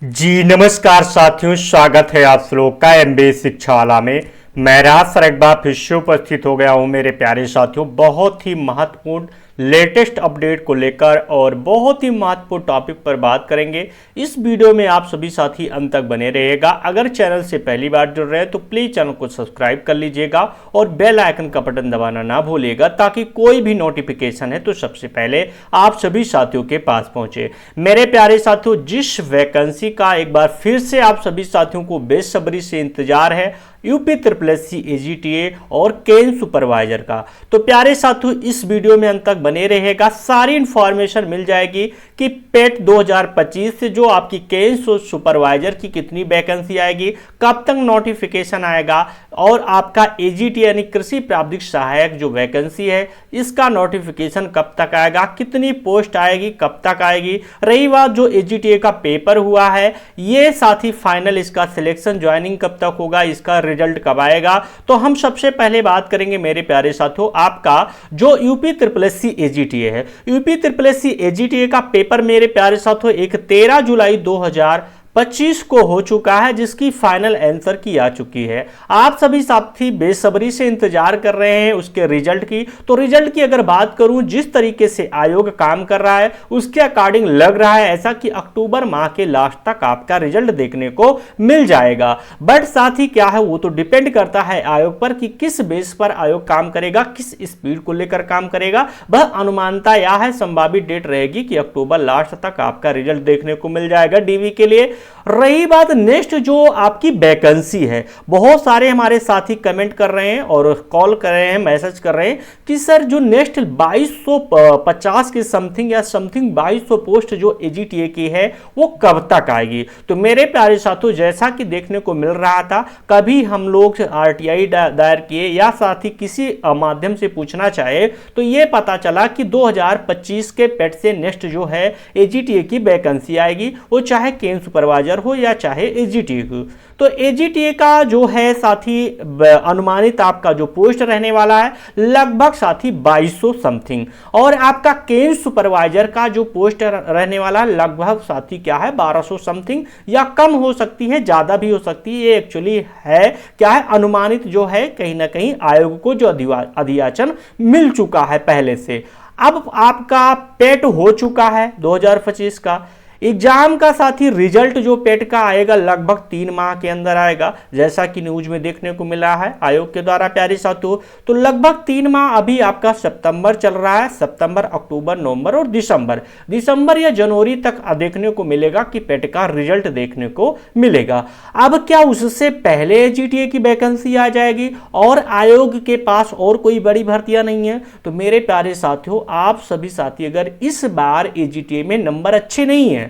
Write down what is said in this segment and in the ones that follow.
जी नमस्कार साथियों, स्वागत है आप लोग का एमबीए शिक्षावाला में। मैं राज सर एक बार फिर से उपस्थित हो गया हूं मेरे प्यारे साथियों, बहुत ही महत्वपूर्ण लेटेस्ट अपडेट को लेकर और बहुत ही महत्वपूर्ण टॉपिक पर बात करेंगे। इस वीडियो में आप सभी साथी अंत तक बने रहिएगा। अगर चैनल से पहली बार जुड़ रहे हैं तो प्लीज चैनल को सब्सक्राइब कर लीजिएगा और बेल आइकन का बटन दबाना ना भूलिएगा, ताकि कोई भी नोटिफिकेशन है तो सबसे पहले आप सभी साथियों के पास पहुंचे। मेरे प्यारे साथियों, जिस वैकेंसी का एक बार फिर से आप सभी साथियों को बेसब्री से इंतजार है, यूपी SSC AGTA और केन सुपरवाइजर का, तो प्यारे साथियों इस वीडियो में अंत तक बने रहेगा। सारी इंफॉर्मेशन मिल जाएगी कि पेट 2025 से जो आपकी केन सुपरवाइजर की कितनी वैकेंसी आएगी, कब तक नोटिफिकेशन आएगा, और आपका AGTA यानी कृषि प्रावधिक सहायक जो वैकेंसी है इसका नोटिफिकेशन कब तक आएगा, कितनी पोस्ट आएगी, कब तक आएगी। रही बात जो AGTA का पेपर हुआ है, ये साथ ही फाइनल इसका सिलेक्शन ज्वाइनिंग कब तक होगा, इसका रिजल्ट कब आएगा। तो हम सबसे पहले बात करेंगे मेरे प्यारे साथियों, आपका जो यूपी SSC AGTA है, यूपी SSC AGTA का पेपर मेरे प्यारे साथियों 13 जुलाई 2025 को हो चुका है, जिसकी फाइनल आंसर की आ चुकी है। आप सभी साथी बेसब्री से इंतजार कर रहे हैं उसके रिजल्ट की। तो रिजल्ट की अगर बात करूं, जिस तरीके से आयोग काम कर रहा है उसके अकॉर्डिंग लग रहा है ऐसा कि अक्टूबर माह के लास्ट तक आपका रिजल्ट देखने को मिल जाएगा। बट साथ ही क्या है, वो तो डिपेंड करता है आयोग पर कि किस बेस पर आयोग काम करेगा, किस स्पीड को लेकर काम करेगा। वह अनुमानता यह है, संभावित डेट रहेगी कि अक्टूबर लास्ट तक आपका रिजल्ट देखने को मिल जाएगा डीवी के लिए। रही बात नेक्स्ट जो आपकी वैकेंसी है, बहुत सारे हमारे साथी कमेंट कर रहे हैं और कॉल कर रहे हैं, मैसेज कर रहे हैं कि सर जो नेक्स्ट 2250 के समथिंग या समथिंग 2200 पोस्ट जो AGTA की है वो कब तक आएगी। तो मेरे प्यारे साथियों, जैसा कि देखने को मिल रहा था, कभी हम लोग RTI दायर किए या साथ ही किसी माध्यम से पूछना चाहे तो ये पता चला कि 2025 के पेट से नेक्स्ट जो है AGTA की वैकेंसी आएगी, वो चाहे केन सुपरवाइजर हो या चाहे AGTA हो। तो AGTA का जो है साथी अनुमानित आपका जो पोस्ट रहने वाला है लगभग साथी 2200 समथिंग, और आपका केन सुपरवाइजर का जो पोस्ट रहने वाला है लगभग साथी क्या है 1200 समथिंग, या कम हो सकती है, ज्यादा भी हो सकती है। ये एक्चुअली है क्या है, अनुमानित जो है कहीं ना कहीं आयोग को जो अधियाचन मिल चुका है पहले से। अब आपका पेट हो चुका है 2025 का एग्जाम का साथी रिजल्ट जो पेट का आएगा लगभग 3 माह के अंदर आएगा, जैसा कि न्यूज में देखने को मिला है आयोग के द्वारा प्यारे साथियों। तो लगभग 3 माह अभी आपका सितंबर चल रहा है, सितंबर, अक्टूबर, नवंबर और दिसंबर या जनवरी तक देखने को मिलेगा कि पेट का रिजल्ट देखने को मिलेगा। अब क्या उससे पहले AGTA की वैकेंसी आ जाएगी और आयोग के पास और कोई बड़ी भर्तियां नहीं है? तो मेरे प्यारे साथियों, आप सभी साथी अगर इस बार AGTA में नंबर अच्छे नहीं है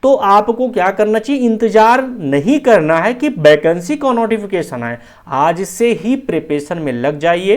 तो आपको क्या करना चाहिए, इंतजार नहीं करना है कि वैकेंसी का नोटिफिकेशन आए, आज से ही प्रिपरेशन में लग जाइए।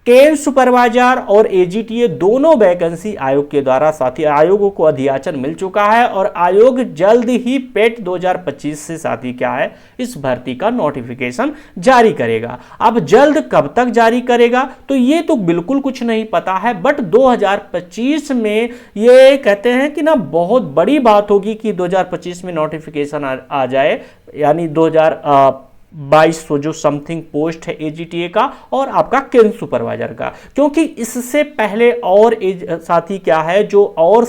केन सुपरवाइजर और AGTA दोनों वैकेंसी आयोग के द्वारा साथी आयोग को अधियाचन मिल चुका है, और आयोग जल्द ही पेट 2025 से साथी क्या है इस भर्ती का नोटिफिकेशन जारी करेगा। अब जल्द कब तक जारी करेगा तो ये तो बिल्कुल कुछ नहीं पता है, बट 2025 में ये कहते हैं कि ना बहुत बड़ी बात होगी कि 2025 में नोटिफिकेशन आ जाए, यानी 2200 जो समथिंग पोस्ट है AGTA का और आपका केन सुपरवाइजर का, क्योंकि इससे पहले और साथी क्या है जो और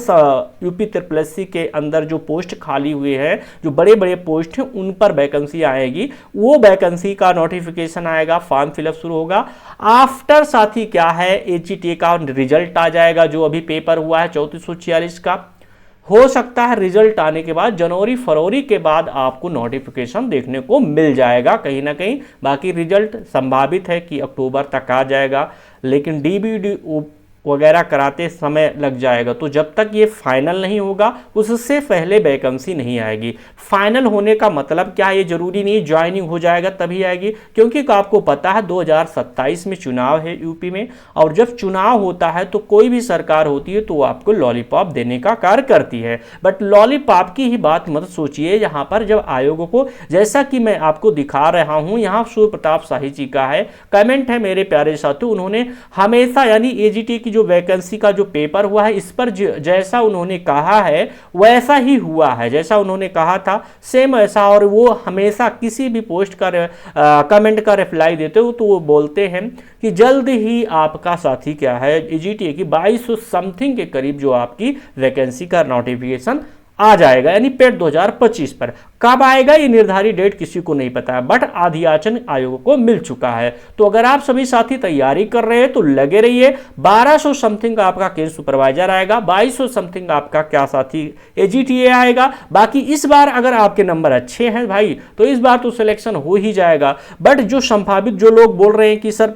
यूपी SSC के अंदर जो पोस्ट खाली हुए हैं, जो बड़े बड़े पोस्ट हैं, उन पर वैकेंसी आएगी। वो वैकेंसी का नोटिफिकेशन आएगा, फॉर्म फिलअप शुरू होगा। आफ्टर साथी क्या है AGTA का रिजल्ट आ जाएगा, जो अभी पेपर हुआ है 3446 का। हो सकता है रिजल्ट आने के बाद जनवरी फरवरी के बाद आपको नोटिफिकेशन देखने को मिल जाएगा कहीं ना कहीं। बाकी रिजल्ट संभावित है कि अक्टूबर तक आ जाएगा, लेकिन DBD वगैरह कराते समय लग जाएगा। तो जब तक ये फाइनल नहीं होगा उससे पहले वैकेंसी नहीं आएगी। फाइनल होने का मतलब क्या है, ये जरूरी नहीं ज्वाइनिंग हो जाएगा तभी आएगी, क्योंकि आपको पता है 2027 में चुनाव है यूपी में, और जब चुनाव होता है तो कोई भी सरकार होती है तो वो आपको लॉलीपॉप देने का कार्य करती है। बट लॉलीपॉप की ही बात मत सोचिए, यहाँ पर जब आयोग को, जैसा कि मैं आपको दिखा रहा हूँ, यहाँ सूर्य प्रताप शाही जी का है कमेंट है मेरे प्यारे साथियों, उन्होंने हमेशा यानी AGTA की जो वैकेंसी का जो पेपर हुआ है इस पर जैसा उन्होंने कहा है वैसा ही हुआ है, जैसा उन्होंने कहा था सेम ऐसा। और वो हमेशा किसी भी पोस्ट का कमेंट का रिप्लाई देते हो तो वो बोलते हैं कि जल्द ही आपका साथी क्या है एजीटीए की 2200 समथिंग के करीब जो आपकी वैकेंसी का नोटिफिकेशन आ जाएगा, यानी पेट 2025 पर। कब आएगा ये निर्धारित डेट किसी को नहीं पता है, बट अधियाचन आयोग को मिल चुका है। तो अगर आप सभी साथी तैयारी कर रहे हैं तो लगे रहिए। 1200 समथिंग आपका केस सुपरवाइजर आएगा, 2200 समथिंग आपका क्या साथी एजीटीए आएगा। बाकी इस बार अगर आपके नंबर अच्छे हैं भाई तो इस बार तो सिलेक्शन हो ही जाएगा। बट जो संभावित जो लोग बोल रहे हैं कि सर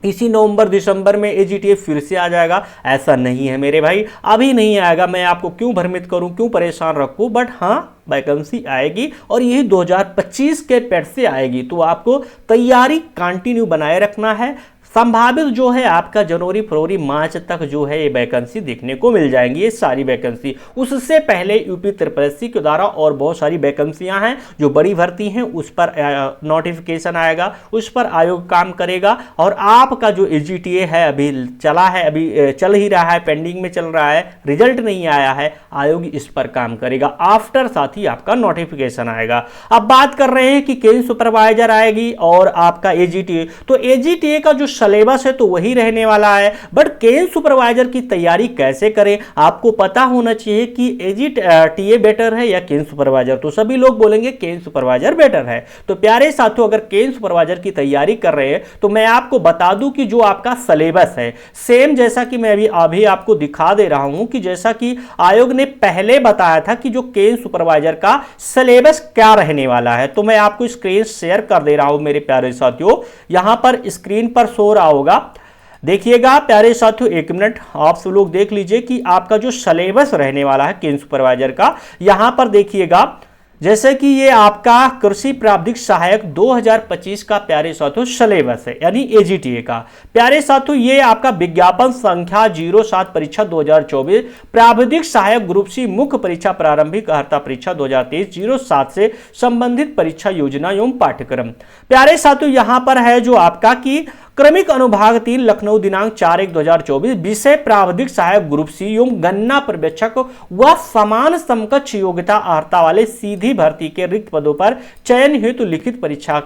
इसी नवंबर दिसंबर में एजीटीए फिर से आ जाएगा, ऐसा नहीं है मेरे भाई, अभी नहीं आएगा। मैं आपको क्यों भ्रमित करूं, क्यों परेशान रखूं, बट हाँ वैकेंसी आएगी और यही 2025 के पेट से आएगी। तो आपको तैयारी कंटिन्यू बनाए रखना है। संभावित जो है आपका जनवरी फरवरी मार्च तक जो है ये वैकेंसी देखने को मिल जाएंगी, ये सारी वैकेंसी। उससे पहले यूपी ट्रिपल के द्वारा और बहुत सारी वैकेंसियां हैं जो बड़ी भर्ती हैं, उस पर नोटिफिकेशन आएगा, उस पर आयोग काम करेगा। और आपका जो एजीटीए है अभी चला है, अभी चल ही रहा है, पेंडिंग में चल रहा है, रिजल्ट नहीं आया है, आयोग इस पर काम करेगा। आफ्टर साथ ही आपका नोटिफिकेशन आएगा। अब बात कर रहे हैं कि केस सुपरवाइजर आएगी और आपका एजीटीए, तो एजीटीए का जो सिलेबस है तो वही रहने वाला है, बट केन सुपरवाइजर की तैयारी कैसे करें आपको पता होना चाहिए कि एजीटीए बेटर है या केन सुपरवाइजर। तो सभी लोग बोलेंगे केन सुपरवाइजर बेटर है। तो प्यारे साथियों अगर केन सुपरवाइजर की तैयारी कर रहे हैं तो मैं आपको बता दूं कि जो आपका सिलेबस है सेम जैसा कि मैं अभी आपको दिखा दे रहा हूं कि जैसा कि आयोग ने पहले बताया था कि जो केन सुपरवाइजर का सिलेबस क्या रहने वाला है। तो मैं आपको स्क्रीन शेयर कर दे रहा हूं मेरे प्यारे साथियों, यहां पर स्क्रीन पर शो रहा होगा, देखिएगा प्यारे साथियों, एक मिनट आप सब लोग देख लीजिए कि आपका जो सिलेबस रहने वाला है केन सुपरवाइजर का। यहां पर देखिएगा जैसे कि ये आपका कृषि प्रावधिक सहायक 2025 का प्यारे साथियों सिलेबस है, यानी एजीटीए का। प्यारे साथियों ये आपका विज्ञापन संख्या 07 परीक्षा 2024 प्रावधिक सहायक ग्रुप सी मुख्य परीक्षा प्रारंभिक अर्हता परीक्षा 2023 07 से संबंधित परीक्षा योजना एवं पाठ्यक्रम। प्यारे साथियों यहां पर है जो आपका की क्रमिक अनुभाग 3 लखनऊ दिनांक 4/1/2024 विषय प्रावधिक सहायक ग्रुप सी एवं गन्ना पर्यवेक्षक व समान समकक्ष योग्यता अर्हता वाले सीधी भर्ती के रिक्त पदों पर चयन हेतु लिखित परीक्षा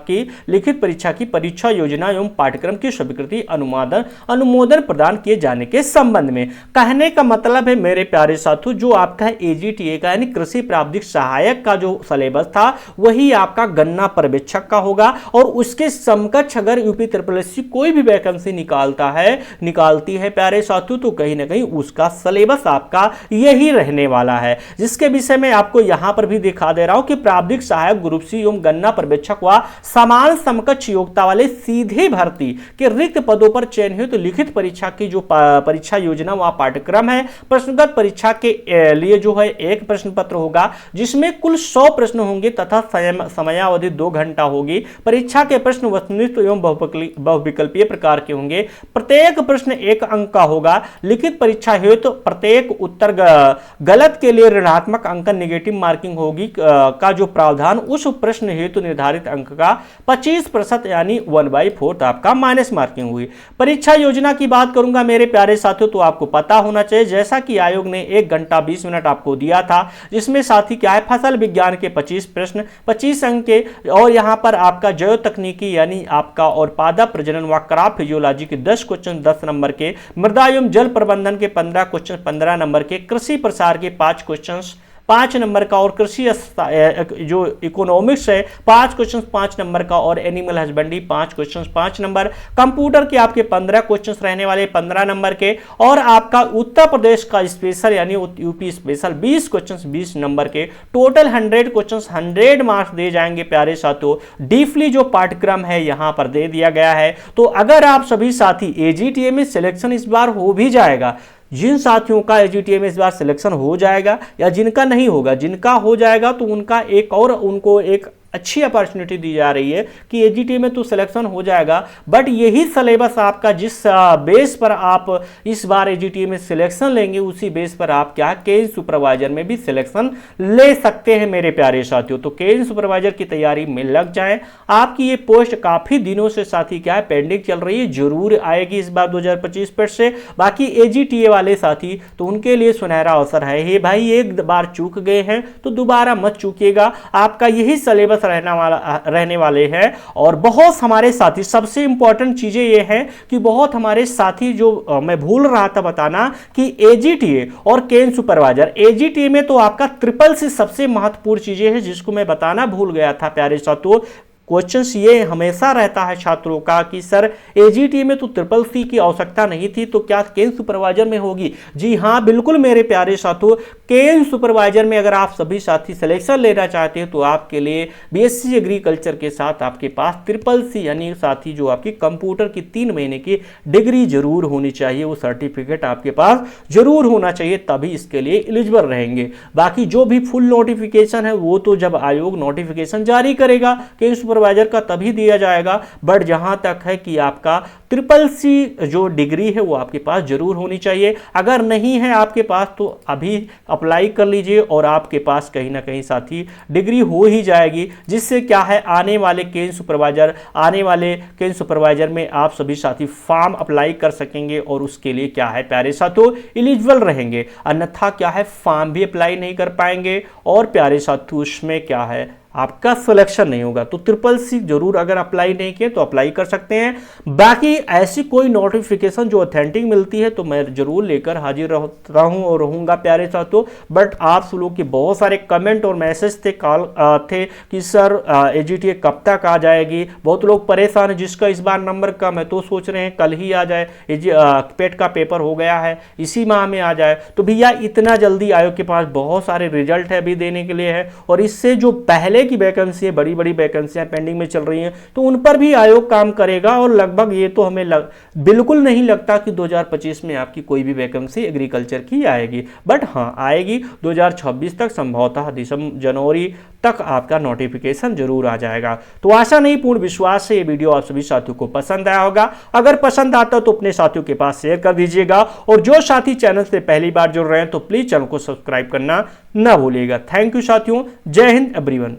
की परीक्षा योजना एवं पाठ्यक्रम की स्वीकृति अनुमोदन प्रदान किए जाने के संबंध में। कहने का मतलब है मेरे प्यारे साथियों जो आपका एजीटीए का यानी कृषि प्रावधिक सहायक का जो सिलेबस था वही आपका गन्ना पर्यवेक्षक का होगा, और उसके समकक्ष अगर यूपी ट्रिपल कोई भी वैकेंसी निकालती है प्यारे साथियों तो कहीं ना कहीं उसका सिलेबस आपका यही रहने वाला है, जिसके विषय में आपको यहां पर भी दिखा दे रहा हूं कि प्रावधिक सहायक ग्रुप सी एवं गन्ना पर्यवेक्षक व समान समकक्ष योग्यता वाले सीधे भर्ती के रिक्त पदों पर चयन हेतु तो लिखित परीक्षा की जो परीक्षा योजना व पाठ्यक्रम है, प्रश्नगत परीक्षा के लिए जो है एक प्रश्न पत्र होगा जिसमें कुल 100 प्रश्न होंगे तथा समयावधि 2 घंटा होगी। परीक्षा के प्रश्न वस्तुनिष्ठ एवं बहुविकल्पीय प्रकार के होंगे, प्रत्येक प्रश्न 1 अंक का होगा। लिखित परीक्षा हेतु तो प्रत्येक उत्तर गलत के लिए ऋणात्मक अंक नेगेटिव मार्किंग होगी का जो प्रावधान उस प्रश्न हेतु निर्धारित अंक का 25% यानी 1/4 आपका माइनस मार्किंग हुई। परीक्षा योजना की बात करूंगा मेरे प्यारे साथियों तो आपको पता होना चाहिए जैसा कि आयोग ने 1 घंटा 20 मिनट आपको दिया था, जिसमें साथ ही क्या है फसल विज्ञान के 25 प्रश्न 25 अंक के, और यहां पर आपका जैव तकनीकी यानी आपका और पादप प्रजनन व क्रॉप फिजियोलॉजी के 10 क्वेश्चन 10 नंबर के, मृदा एवं जल प्रबंधन के 15 क्वेश्चन 15 नंबर के, कृषि प्रसार के 5 क्वेश्चन 5 नंबर का, और कृषि जो इकोनॉमिक्स है 5 क्वेश्चन 5 नंबर का, और animal husbandry 5 question 5 number, computer के आपके 15 क्वेश्चन रहने वाले 15 नंबर के, और आपका उत्तर प्रदेश का स्पेशल यानी यूपी स्पेशल 20 क्वेश्चन 20 नंबर के। टोटल 100 क्वेश्चन 100 मार्क्स दे जाएंगे प्यारे साथियों। डीपली जो पाठ्यक्रम है यहां पर दे दिया गया है। तो अगर आप सभी साथी एजीटीए में सिलेक्शन इस बार हो भी जाएगा, जिन साथियों का एजीटीए में इस बार सिलेक्शन हो जाएगा या जिनका नहीं होगा, जिनका हो जाएगा तो उनको एक अच्छी अपॉर्चुनिटी दी जा रही है कि एजीटी में तो सिलेक्शन हो जाएगा, बट यही सिलेबस आपका जिस बेस पर आप इस बार एजीटी में सिलेक्शन लेंगे उसी बेस पर आप क्या केज सुपरवाइजर में भी सिलेक्शन ले सकते हैं मेरे प्यारे साथियों। तो केज सुपरवाइजर की तैयारी में लग जाएं। आपकी ये पोस्ट काफी दिनों से साथी क्या है पेंडिंग चल रही है, जरूर आएगी इस बार 2025 पर से। बाकी एजीटीए वाले साथी तो उनके लिए सुनहरा अवसर है। हे भाई एक बार चूक गए हैं तो दोबारा मत चूकिएगा, आपका यही सिलेबस रहने वाले हैं। और बहुत हमारे साथी, सबसे इंपॉर्टेंट चीजें ये हैं कि बहुत हमारे साथी जो मैं भूल रहा था बताना कि एजीटीए और केन सुपरवाइजर, एजीटीए में तो आपका ट्रिपल सी सबसे महत्वपूर्ण चीजें हैं जिसको मैं बताना भूल गया था प्यारे साथियों। क्वेश्चंस ये हमेशा रहता है छात्रों का कि सर एजीटी में तो ट्रिपल सी की आवश्यकता नहीं थी तो क्या केन सुपरवाइजर में होगी? जी हाँ बिल्कुल मेरे प्यारे साथियों, केन सुपरवाइजर में अगर आप सभी साथी सिलेक्शन लेना चाहते हैं तो आपके लिए बीएससी एग्रीकल्चर के साथ आपके पास ट्रिपल सी यानी साथी जो आपकी कंप्यूटर की 3 महीने की डिग्री जरूर होनी चाहिए, वो सर्टिफिकेट आपके पास जरूर होना चाहिए, तभी इसके लिए एलिजिबल रहेंगे। बाकी जो भी फुल नोटिफिकेशन है वो तो जब आयोग नोटिफिकेशन जारी करेगा केन सुपरवाइजर का तभी दिया जाएगा, बट जहां तक है कि आपका ट्रिपल सी जो डिग्री है वो आपके पास जरूर होनी चाहिए। अगर नहीं है आपके पास तो अभी अप्लाई कर लीजिए और आपके पास कहीं ना कहीं साथी डिग्री हो ही जाएगी, जिससे क्या है आने वाले केन सुपरवाइजर में आप सभी साथी फॉर्म अप्लाई कर सकेंगे और उसके लिए क्या है प्यारे साथियों एलिजिबल रहेंगे। अन्यथा क्या है फॉर्म भी अप्लाई नहीं कर पाएंगे और प्यारे साथियों उसमें क्या है आपका सिलेक्शन नहीं होगा। तो ट्रिपल सी जरूर अगर अप्लाई नहीं किए तो अप्लाई कर सकते हैं। बाकी ऐसी कोई नोटिफिकेशन जो ऑथेंटिक मिलती है तो मैं जरूर लेकर हाजिर रहता हूं और रहूंगा प्यारे साथियों। बट आप लोग के बहुत सारे कमेंट और मैसेज थे थे कि सर एजीटीए कब तक आ जाएगी, बहुत लोग परेशान है जिसका इस बार नंबर कम है तो सोच रहे हैं कल ही आ जाए, पेट का पेपर हो गया है इसी माह में आ जाए। तो भैया इतना जल्दी आयोग के पास बहुत सारे रिजल्ट है अभी देने के लिए है और इससे जो पहले की वैकेंसी है, बड़ी बड़ी वैकेंसियां पेंडिंग में चल रही हैं तो उन पर भी आयोग काम करेगा और लगभग ये तो हमें बिल्कुल नहीं लगता कि 2025 में आपकी कोई भी वैकेंसी एग्रीकल्चर की आएगी, बट हाँ आएगी 2026 तक, संभवतः दिसंबर जनवरी तक आपका नोटिफिकेशन जरूर आ जाएगा। तो आशा नहीं पूर्ण विश्वास से ये वीडियो आप सभी साथियों को पसंद आया होगा। अगर पसंद आता तो अपने साथियों के पास शेयर कर दीजिएगा और जो साथी चैनल से पहली बार जुड़ रहे हैं तो प्लीज चैनल को सब्सक्राइब करना ना भूलिएगा। थैंक यू साथियों, जय हिंद एवरीवन।